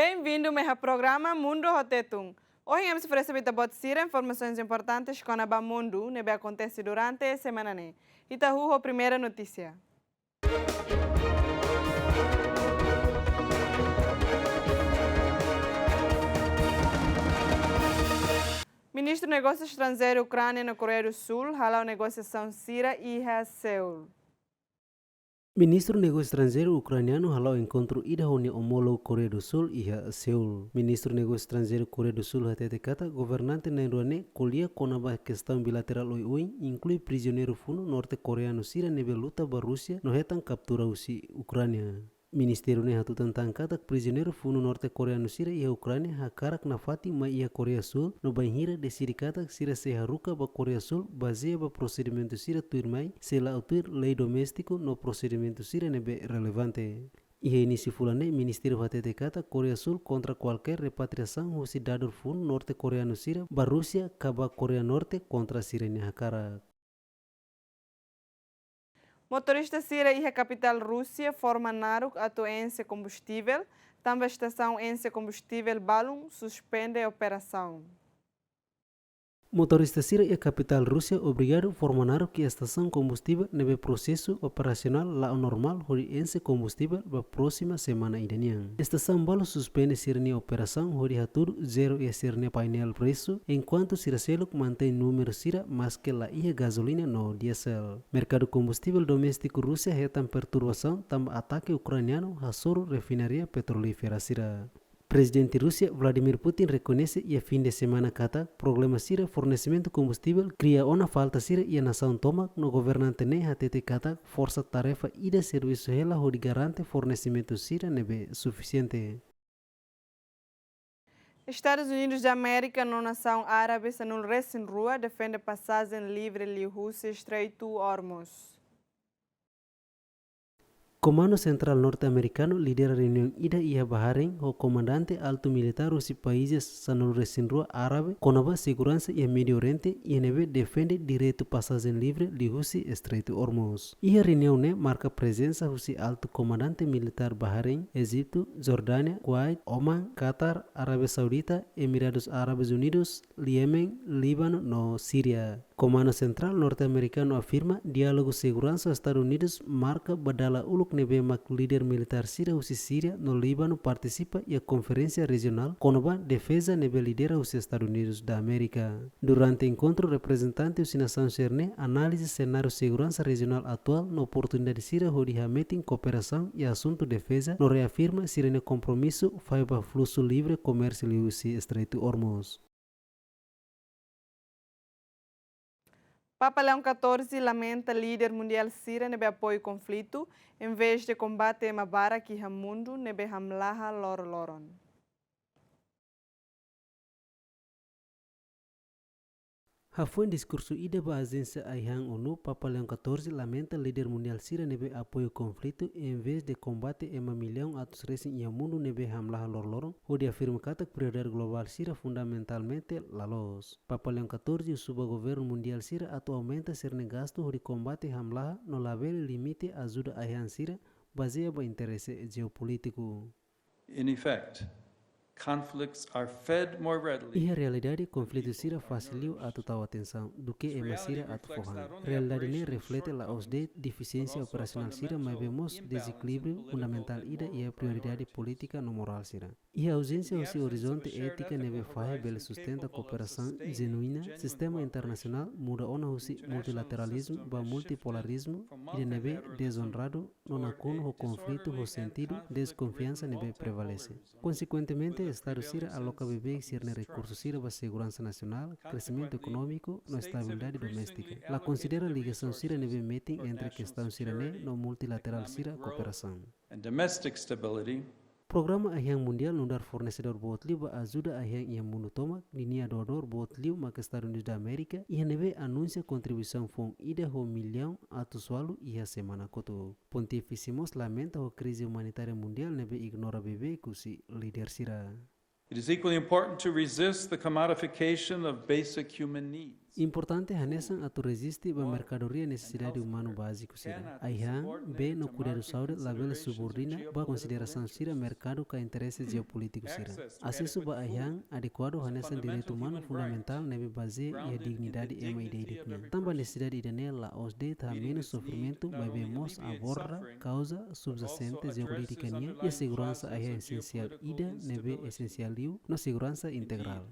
Bem-vindo ao programa Mundo do Tetum. Hoje vamos receber informações importantes com a Mundo, que acontece durante a semana. Itaú, a primeira notícia. Ministro do Negócio Estrangeiro Ucrânia na Coreia do Sul halou a negociação Síria e Seul. Ministro do Negócio Estrangeiro ucraniano halou encontro ida honi homólogo Coreia do Sul e Seul. Ministro do Negócio Estrangeiro Coreia do Sul hatete kata governante na Irone colia com a questão bilateral oi inclui prisioneiro funo norte-coreano Síria nebe luta ba Rússia no retan captura usi Ucrânia. Ministério ne hatu tentang katak prisioneiro funo norte-coreano Síria e Ucrânia hakarak na fati ma ia Coreia Sul no banhira decidi katak Síria se haruka ba Coreia Sul baseia ba procedimento Síria tuirmai sela utir lei doméstico no procedimento Síria nebe relevante. Ia inisi fulane Ministério hatete kata Coreia Sul contra qualquer repatriação o cidadão funo norte-coreano Síria ba Rússia kaba Coreia Norte contra Síria ne hakarak. Motorista Síria e a capital Rússia formaram a Ence Combustível, também a estação Ence Combustível Balum suspende a operação. Motorista Síria e a capital Rússia obrigado formaram que a estação combustível nebe processo operacional lá normal hori Ence Combustível ba próxima semana idanian. Estação Balum suspende sirne operação hori hatur zero e sirne painel preço enquanto Siraseluk mantém número Síria mas que lá ia gasolina no diesel. Mercado combustível doméstico Rússia retam perturbação tam ataque ucraniano hasoro refinaria petrolífera Síria. Presidente Rússia Vladimir Putin reconhece e a fim de semana kata problema Síria fornecimento combustível cria uma falta Síria e a nação toma no governante ne hatete kata força tarefa ida serviço ela hodi garante fornecimento Síria nebe suficiente. Estados Unidos da América na nação árabe se não recém rua defende passagem livre li Rússia Estreito Hormuz. Comando Central Norte-Americano lidera reunião ida ia Bahrein o comandante alto militar os países sanul resinrua árabe conaba segurança e Medio Oriente e nebe defende direito passagem livre li Rússia Estreito Hormuz. Ia reunião ne marca presença Rússia alto comandante militar Bahrein, Egipto, Jordânia, Kuwait, Oman, Qatar, Arábia Saudita, Emirados Árabes Unidos, Iêmen, Líbano no Síria. Comando Central Norte-Americano afirma diálogo segurança Estados Unidos marca badala uluk nebe mak líder militar Síria usi Síria no Líbano participa e a conferência regional conova defesa nebe lidera os Estados Unidos da América. Durante encontro representante usi nação cerne análise cenário segurança regional atual no oportunidade Síria hodi hameting cooperação e assunto defesa no reafirma Síria no compromisso faiba fluxo livre comércio li usi Estreito Hormuz. Papa Leão XIV lamenta líder mundial Síria nebe apoio conflito em vez de combate a mabara que o mundo nebe hamlaha loron. Foi discurso ida ba agência Aihang ONU, Papa Leão XIV lamenta líder mundial Síria nebe apoio conflito em vez de combate a 1 milhão atos recém e mundo nebe hamlah lorloron, onde afirma que prioridade global Síria fundamentalmente lalos. Papa Leão XIV suba governo mundial Síria atualmente ser gasto de combate hamlah no label limite ajuda Aihang Síria baseia ba interesse geopolítico. In effect, conflicts are fed more readily. E a realidade conflito Síria faciliu a total atenção do que a Síria a forrar. Realidade ne reflete la os de deficiência operacional Síria, mas vemos desequilíbrio fundamental ida e a prioridade política no moral Síria. E a ausência desse horizonte ética neve fahe bele sustenta cooperação genuína, sistema internacional muda ona husi multilateralismo ba multipolarismo e neve desonrado non akuno o conflito o sentido desconfiança neve prevalece. Consequentemente Estado Síria aloca bebê sirne recursos Síria para segurança nacional, crescimento econômico e estabilidade doméstica. La considera ligação Síria neve meeting entre questão Síria no multilateral Síria cooperação. Programa Aihang Mundial não dar fornecedor botliu ba ajuda Aihang e mundo toma linha donor botliu ma Estados Unidos da América e neve anuncia contribuição fon ida ho milhão atusualo e a semana koto. Pontificimos lamenta ho crise humanitária mundial neve ignora bebê kusi líder Síria. It is equally important to resist the commodification of basic human needs. Importante hanesan atu resiste ba mercadoria necessidade humano básico sira. Aihan B no cuidado saúde label subordina ba consideração sira mercado ka interesse geopolítico sira. Acesso ba aihan adequado hanesan direito humano fundamental nebe base e a dignidade ema ideidikna. Tamba necessidade idane la osde ta menos sofrimento ba vemos aborda causa subjacente geopolítica nia e a segurança aihan essencial ida nebe essencial liu na segurança integral.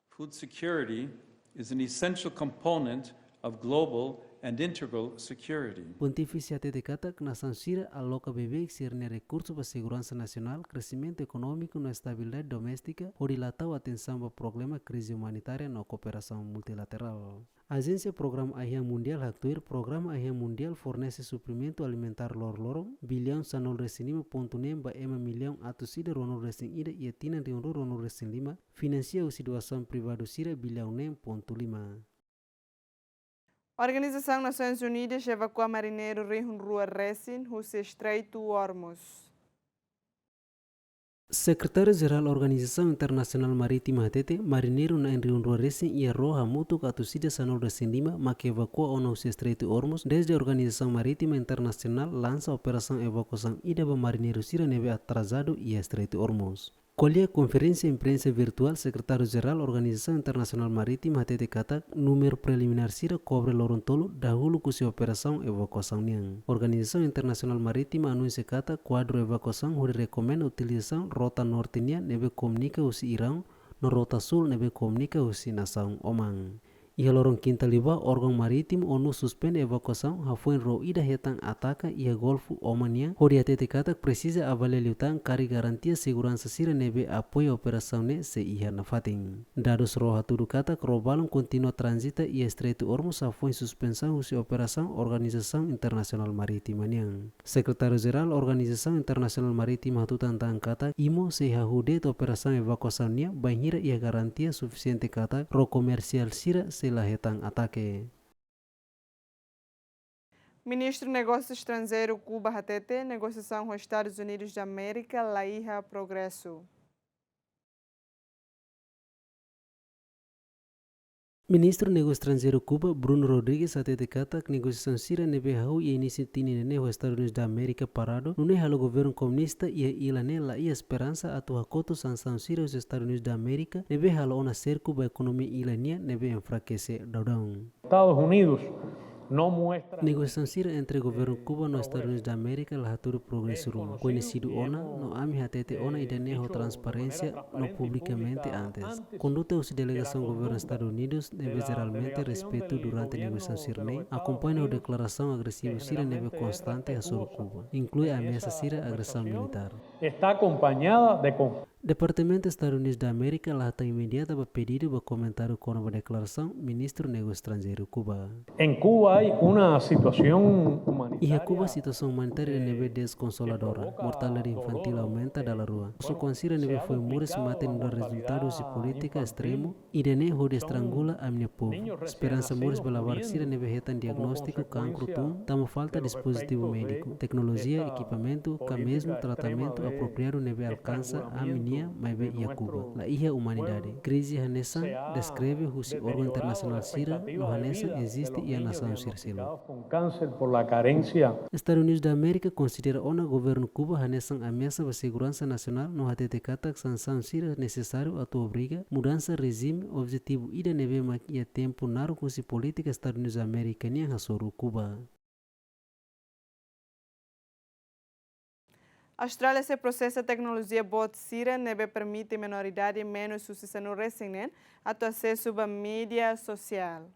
Food security is an essential component of global and integral security. Pontifícia até kata que nação sira aloca bebê que ser recurso para segurança nacional, crescimento econômico na estabilidade doméstica, ou dilatar a atenção para o problema crise humanitária na cooperação multilateral. A Agência Programa Ahian Mundial actuar Programa Ahian Mundial fornece suprimento alimentar lor-lorong, bilhão sanol resinima ponto nemba ema milhão atusida ronor resin ida e tina riunro ronor resin lima, financia o situação privado sira bilhão nem ponto lima. Organização Nações Unidas evacua marinheiro Rihun Rua Resin, Rússia Estreito Hormuz. Secretário-Geral da Organização Internacional Marítima HTT, marinheiro na Rihun Rua Resin e arroja mutu katusida sanol resin lima, mas que evacua o Rússia Estreito Hormuz, desde a Organização Marítima Internacional lança a operação evacuação ida para marinheiro sira neve atrasado e Estreito Hormuz. Colhe a conferência imprensa virtual, secretário-geral da Organização Internacional Marítima HTT kata número preliminar sira cobre lorontolo dahulu kusi operação evacuação niang. Organização Internacional Marítima anuncia kata quadro evacuação huri recomenda utilização rota norte nia nebe comunica usi Irão, no rota sul nebe comunica usi nação Oman. Ia lorong quinta liba órgão marítimo ONU suspende evacuação hafuen ro ida hetang ataca ia golfo Omania hori atete kata precisa avaliar liutang kari garantia segurança sira nebe apoio operação ne se ia na fating. Dados roha tudo kata krobalong continua transita ia Estreito Hormuz hafuen suspensão usi operação Organização Internacional Marítima niang. Secretário-Geral Organização Internacional Marítima hatutan tang kata imo se hahude operação evacuação nia banhira ia garantia suficiente kata ro comercial sira la hetang ataque. Ministro de Negócios Estrangeiros Cuba HTT, negociação com os Estados Unidos da América, Laíha Progresso. Ministro do Negócio Estrangeiro Cuba, Bruno Rodrigues, HTT kata que negociação sira nebe hau e início tini nene os Estados Unidos da América parado, não é o governo comunista e ila nela e esperança atua coto sanção sira os Estados Unidos da América nebe halo ona cerco ba economia ilania nebe enfraquecer daudão. Estados Unidos no muestra. Negociação sira entre o governo Cuba e os Estados Unidos da América la haturo progresso rum. Conhecido ona, no ami HTT ona ideneho transparência no publicamente antes. Conduta os delegação governo Estados Unidos deve geralmente respeito durante a negociação sira nem, acompanha a declaração agressiva sira neve constante a sobre Cuba. Inclui a ameaça sira agressão militar. Está acompanhada de Departamento Estados Unidos da América lata imediata para pedido para comentário com a declaração Ministro do Negócio Estrangeiro Cuba. Em Cuba há uma situação humanitária. E a Cuba situação humanitária neve desconsoladora. Mortalidade infantil aumenta da rua. Su considera neve foi muros mantendo resultados de política extremo e de nem rode estrangula a minha povo. Esperança muros para lavar sira neve retan diagnóstico cancro tum, tamo falta dispositivo médico, tecnologia, equipamento, que mesmo tratamento apropriado neve alcança a menina Maibe e a Cuba. La ia humanidade. Crise Hanesan descreve o órgão internacional sira no Hanesan existe e a nação sircelo. Estados Unidos da América considera o governo Cuba Hanesan ameaça para segurança nacional no HTT kata sanção sira necessário a tua obriga mudança regime objetivo ida neve maquia tempo naro com si política Estados Unidos da América nem hasoru Cuba. A Austrália se processa tecnologia bot sira nebe permite minoridade menos sucessão recém a acesso à mídia social.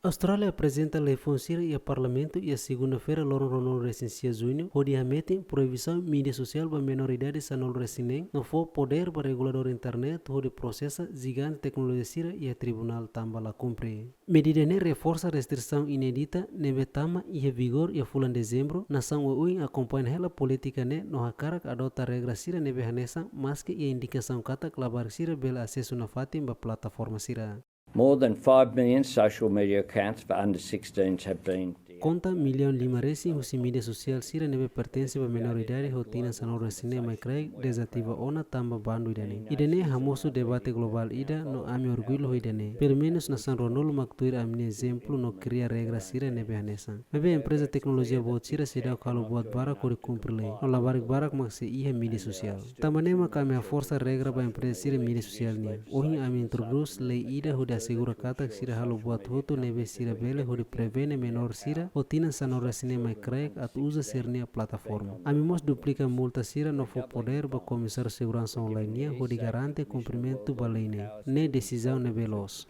A Austrália apresenta a lei fonseira e a Parlamento e a segunda-feira lorong recensia junho onde remete proibição mídia social para minoridade sanol recém não for poder para regulador internet onde processa gigante tecnologia sira e a tribunal tambala cumpre. Medida ne reforça restrição inédita nebe tama e a vigor e a fulan dezembro nação UIN acompanha ela política ne no hakarak adota regra sira nebe hanesa mas que a indicação kata klabar sira bela acesso na fatim ba plataforma sira. More than 5 million social media accounts for under 16s have been Conta milhão lima resi husi mídia social sira nebe pertence ba minoridade rotina sanora sine mai craig desativa ona tamba bandu idane. Idane hamoso debate global ida no ami orgulho idane. Pelo menos na San Ronaldo maktuir amni exemplo no cria regra sira nebe hanesan. Mebe empresa tecnologia bot sira sida kalau buat barak kori cumprir lei. No labarik barak maksi ihe mídia social. Tamanema kami a força regra ba empresa sira mídia social nia. Ohin ami introduz lei ida huda assegura katak sira halu buat hoto nebe sira bele hudi prevene menor sira rotina sanora cinema craig at usa sernia plataforma. Amimos duplica multa sira no for poder ba comissário segurança online nia hudi garante cumprimento ba lei ne decisão ne veloz.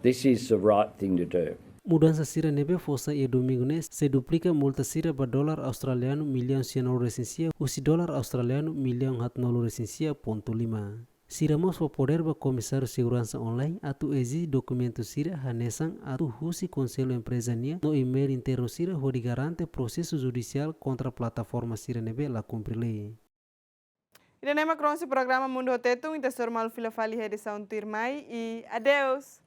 This is the right thing to do. Mudança sira nebe força e domingo ne se duplica multa sira ba dólar australiano milhão ciano recensia usi dólar australiano milhão hatnolo recensia ponto 5. Siramos para poder ba comissário segurança online atu exige documento sira hanesan atu husi conselho empresa nia no e-mail interno sira hodi garante processo judicial contra a plataforma sira nebe la cumprir lei. E nem macron se programa Mundo Tetum, então normal fila fali edição tirmai e adeus.